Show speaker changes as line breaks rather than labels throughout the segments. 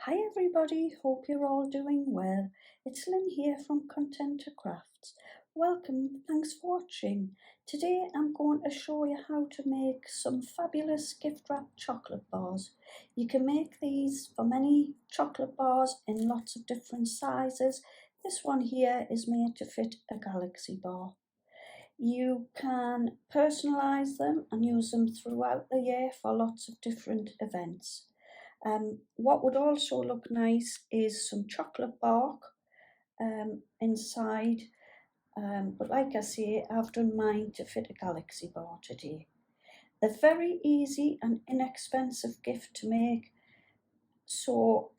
Hi everybody, hope you're all doing well. It's Lynn here from Contenter Crafts. Welcome, thanks for watching. Today I'm going to show you how to make some fabulous gift wrap chocolate bars. You can make these from any chocolate bars in lots of different sizes. This one here is made to fit a galaxy bar. You can personalise them and use them throughout the year for lots of different events. What would also look nice is some chocolate bark inside, but like I say, I've done mine to fit a galaxy bar today. A very easy and inexpensive gift to make. So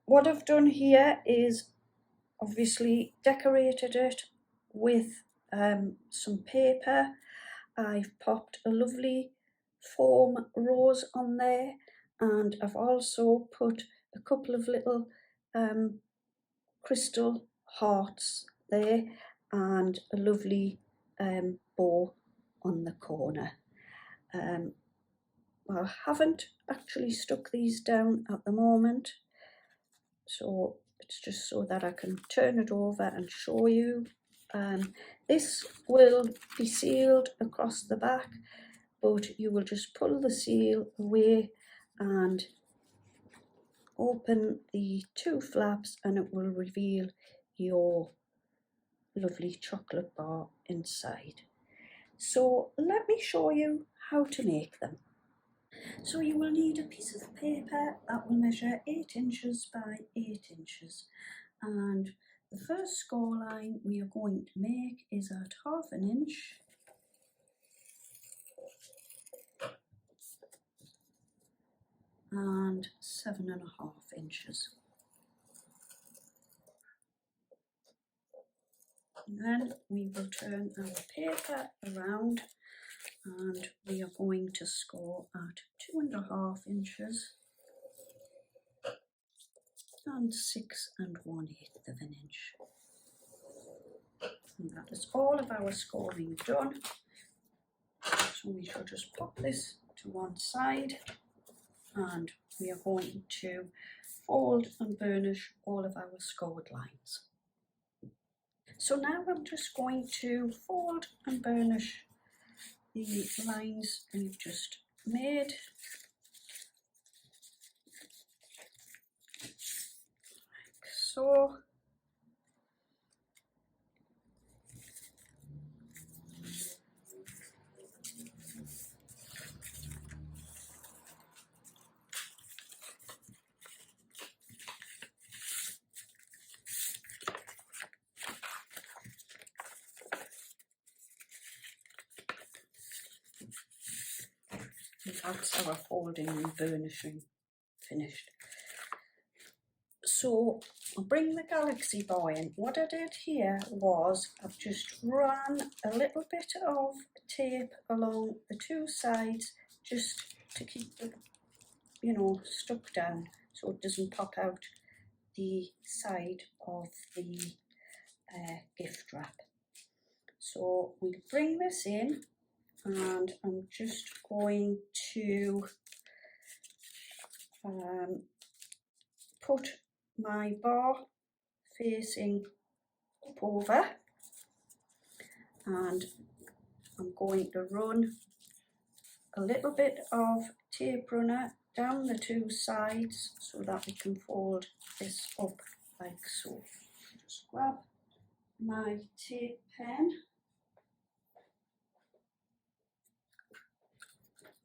what I've done here is obviously decorated it with some paper. I've popped a lovely foam rose on there, and I've also put a couple of little crystal hearts there and a lovely bow on the corner. I haven't actually stuck these down at the moment, so it's just so that I can turn it over and show you. This will be sealed across the back, but you will just pull the seal away and open the two flaps and it will reveal your lovely chocolate bar inside. So let me show you how to make them. So you will need a piece of paper that will measure 8 inches by 8 inches, and the first score line we are going to make is at 1/2 inch and 7.5 inches. And then we will turn our paper around and we are going to score at 2.5 inches and 6 1/8 of an inch. And that is all of our scoring done. So we shall just pop this to one side and we are going to fold and burnish all of our scored lines. So now I'm just going to fold and burnish the lines we've just made. Like so. That's our folding and burnishing finished. So I'll bring the galaxy bar in. What I did here was I've just ran a little bit of tape along the two sides just to keep it, stuck down so it doesn't pop out the side of the gift wrap. So we'll bring this in and I'm just going to put my bar facing up over, and I'm going to run a little bit of tape runner down the two sides so that we can fold this up like so. Just grab my tape pen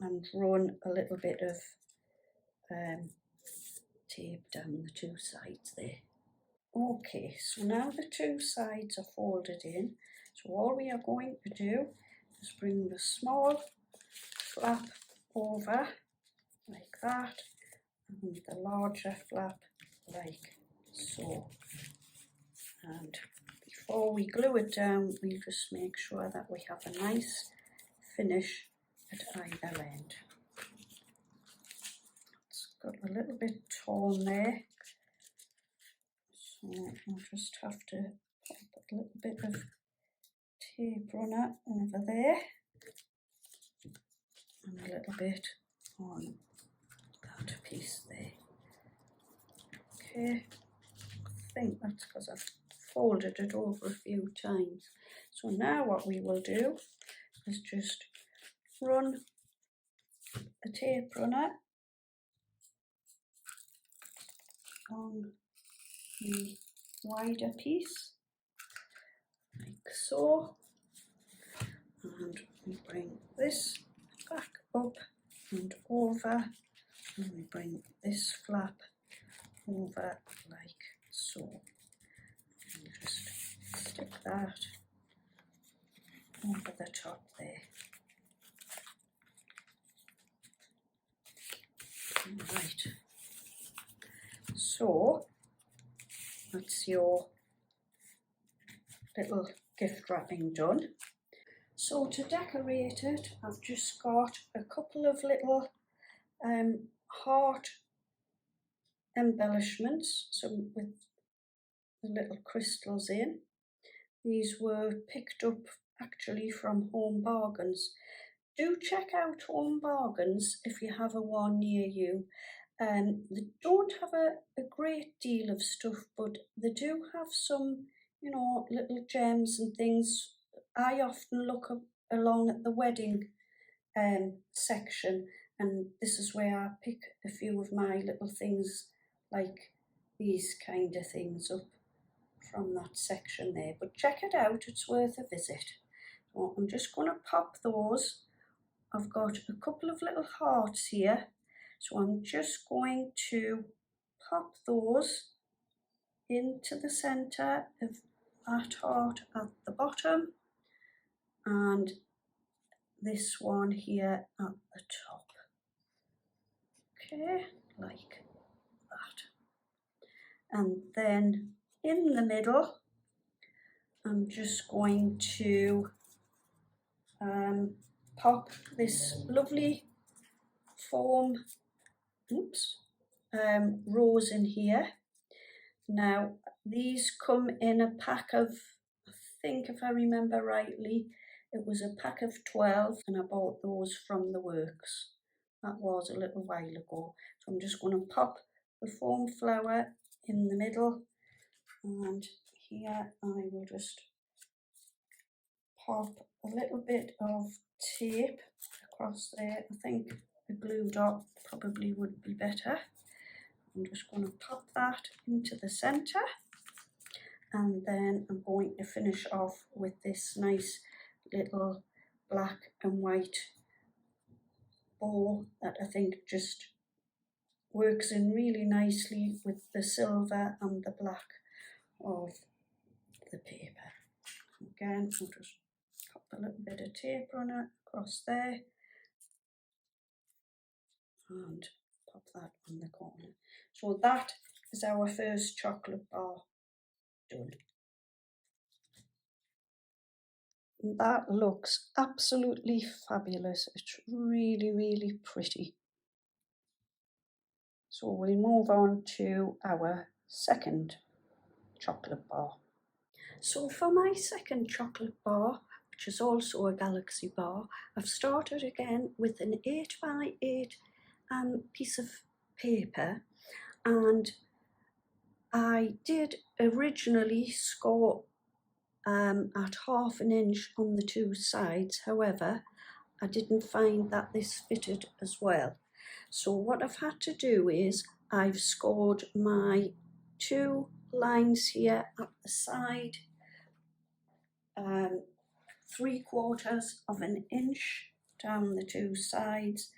and run a little bit of tape down the two sides there. Okay, so now the two sides are folded in. So all we are going to do is bring the small flap over like that and the larger flap like so. And before we glue it down, we just make sure that we have a nice finish at either end. It's got a little bit torn there, so I'll just have to pop a little bit of tape runner over there and a little bit on that piece there. Okay, I think that's because I've folded it over a few times. So now what we will do is just run a tape runner on the wider piece, like so, and we bring this back up and over, and we bring this flap over like so. And just stick that over the top there. Right, so that's your little gift wrapping done. So to decorate it, I've just got a couple of little heart embellishments, some with the little crystals in. These were picked up actually from Home Bargains. Do check out Home Bargains if you have a one near you. They don't have a great deal of stuff, but they do have some, you know, little gems and things. I often look up along at the wedding section, and this is where I pick a few of my little things, like these kind of things, up from that section there. But check it out, it's worth a visit. So I'm just going to pop those. I've got a couple of little hearts here, so I'm just going to pop those into the centre of that heart at the bottom, and this one here at the top. Okay, like that. And then in the middle, I'm just going to pop this lovely foam rose in here. Now these come in a pack of, I think if I remember rightly, it was a pack of 12, and I bought those from the works. That was a little while ago. So I'm just going to pop the foam flower in the middle, and here I will just pop a little bit of tape across there. I think a glue dot probably would be better. I'm just going to pop that into the centre, and then I'm going to finish off with this nice little black and white bow that I think just works in really nicely with the silver and the black of the paper. Again, I'll just pop a little bit of tape runner across there and pop that on the corner. So that is our first chocolate bar done. That looks absolutely fabulous. It's really, really pretty. So we'll move on to our second chocolate bar. So for my second chocolate bar, which is also a galaxy bar, I've started again with an 8x8 piece of paper, and I did originally score at 1/2 inch on the two sides. However, I didn't find that this fitted as well. So what I've had to do is I've scored my two lines here at the side 3/4 of an inch down the two sides,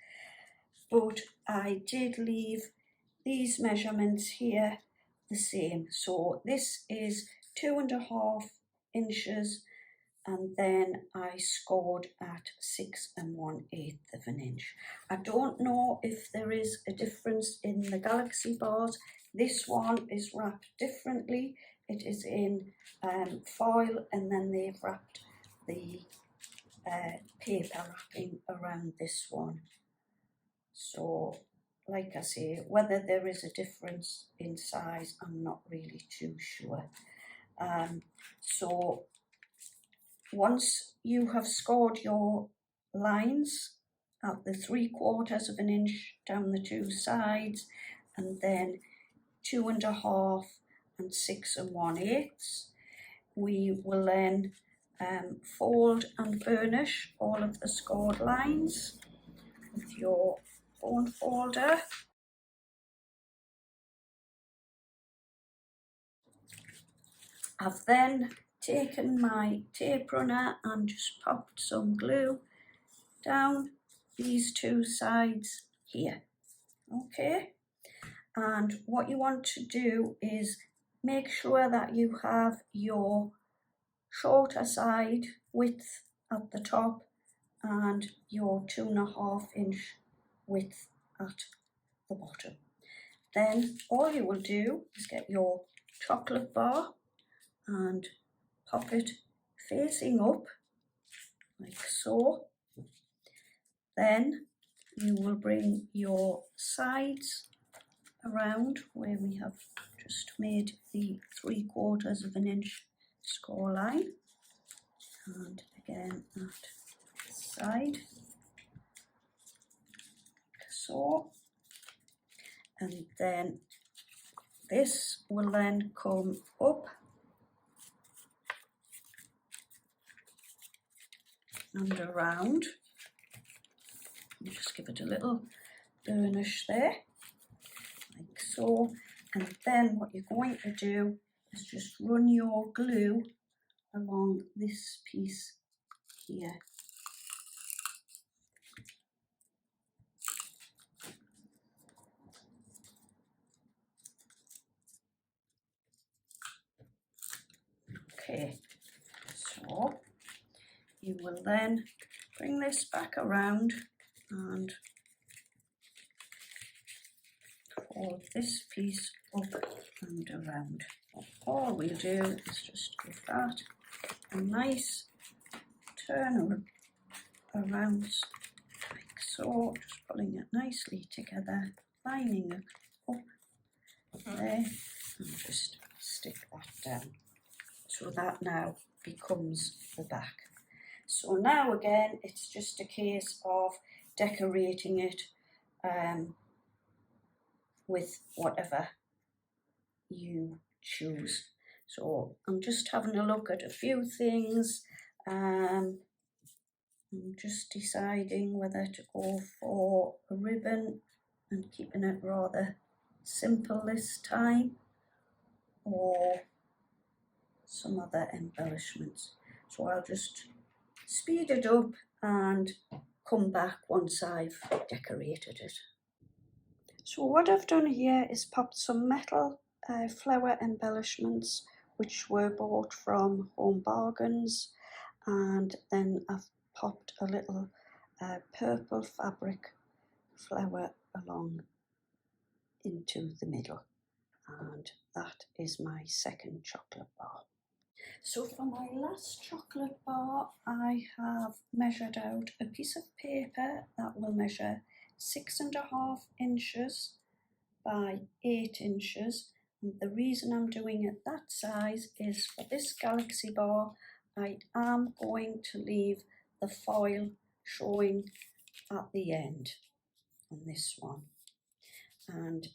but I did leave these measurements here the same. So this is 2.5 inches, and then I scored at 6 1/8 of an inch. I don't know if there is a difference in the galaxy bars. This one is wrapped differently. It is in foil, and then they've wrapped the paper wrapping around this one. So like I say, whether there is a difference in size, I'm not really too sure. So once you have scored your lines at the 3/4 of an inch down the two sides, and then 2.5 and 6 1/8. We will then fold and burnish all of the scored lines with your bone folder. I've then taken my tape runner and just popped some glue down these two sides here. Okay, and what you want to do is make sure that you have your shorter side width at the top and your 2.5 inch width at the bottom. Then all you will do is get your chocolate bar and pop it facing up like so. Then you will bring your sides around where we have just made the 3/4 inch score line, and again at the side like so, and then this will then come up and around. You just give it a little burnish there like so, and then what you're going to do is just run your glue along this piece here. Okay, so you will then bring this back around and fold this piece up and around. All we'll do is just give that a nice turn around like so, just pulling it nicely together, lining it up there, and just stick that down. So that now becomes the back. So now again, it's just a case of decorating it with whatever you choose. So I'm just having a look at a few things. I'm just deciding whether to go for a ribbon and keeping it rather simple this time, or some other embellishments. So I'll just speed it up and come back once I've decorated it. So what I've done here is popped some metal flower embellishments which were bought from Home Bargains, and then I've popped a little purple fabric flower along into the middle, and that is my second chocolate bar. So for my last chocolate bar, I have measured out a piece of paper that will measure 6.5 inches by 8 inches. And the reason I'm doing it that size is for this galaxy bar, I am going to leave the foil showing at the end on this one. And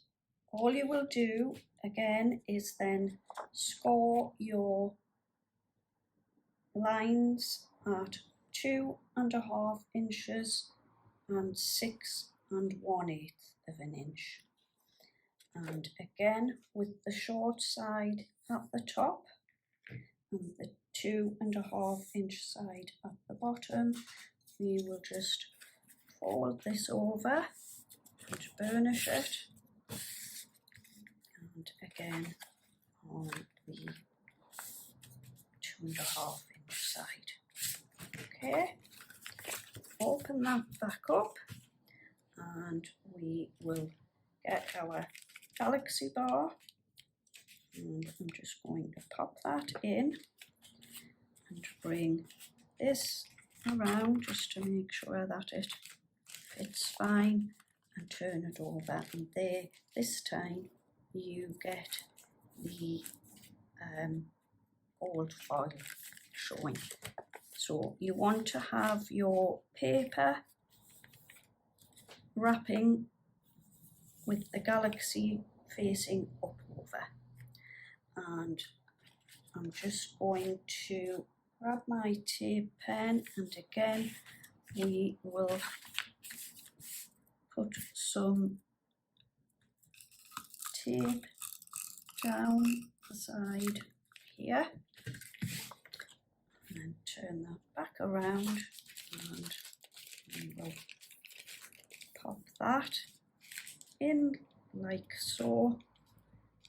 all you will do again is then score your lines at 2.5 inches and 6 1/8 inch, and again with the short side at the top and the 2.5 inch side at the bottom. We will just fold this over and burnish it, and again on the 2.5 inch side. Okay, open that back up and we will get our galaxy bar, and I'm just going to pop that in and bring this around just to make sure that it fits fine, and turn it over, and there this time you get the old foil showing. So you want to have your paper wrapping with the galaxy facing up. and I'm just going to grab my tape pen, and again we will put some tape down the side here and then turn that back around, and we will pop that in like so.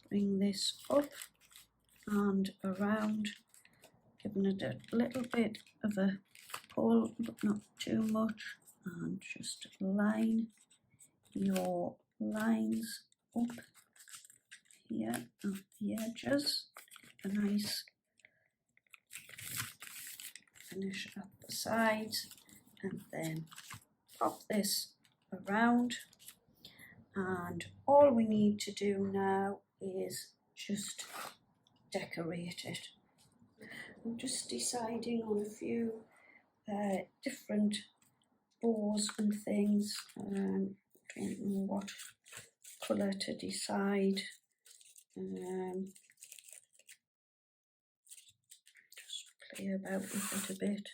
Bring this up and around, giving it a little bit of a pull but not too much, and just line your lines up here at the edges. A nice finish at the sides, and then pop this around, and all we need to do now is just decorate it. I'm just deciding on a few different bows and things. Don't know what colour to decide. Just play about with it a bit.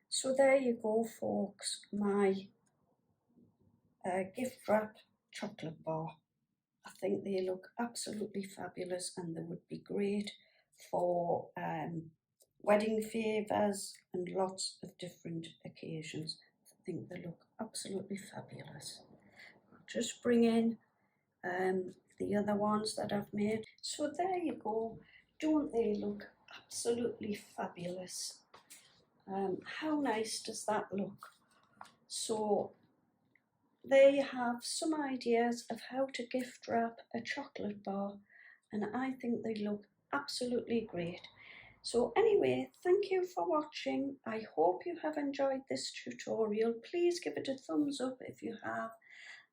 So there you go, folks, my gift wrap chocolate bar. I think they look absolutely fabulous, and they would be great for wedding favours and lots of different occasions. I think they look absolutely fabulous. I'll just bring in the other ones that I've made. So there you go. Don't they look absolutely fabulous? How nice does that look? So there you have some ideas of how to gift wrap a chocolate bar, and I think they look absolutely great. So anyway, thank you for watching. I hope you have enjoyed this tutorial. Please give it a thumbs up if you have.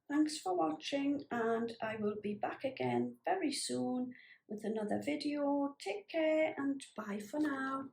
Thanks for watching, and I will be back again very soon with another video. Take care and bye for now.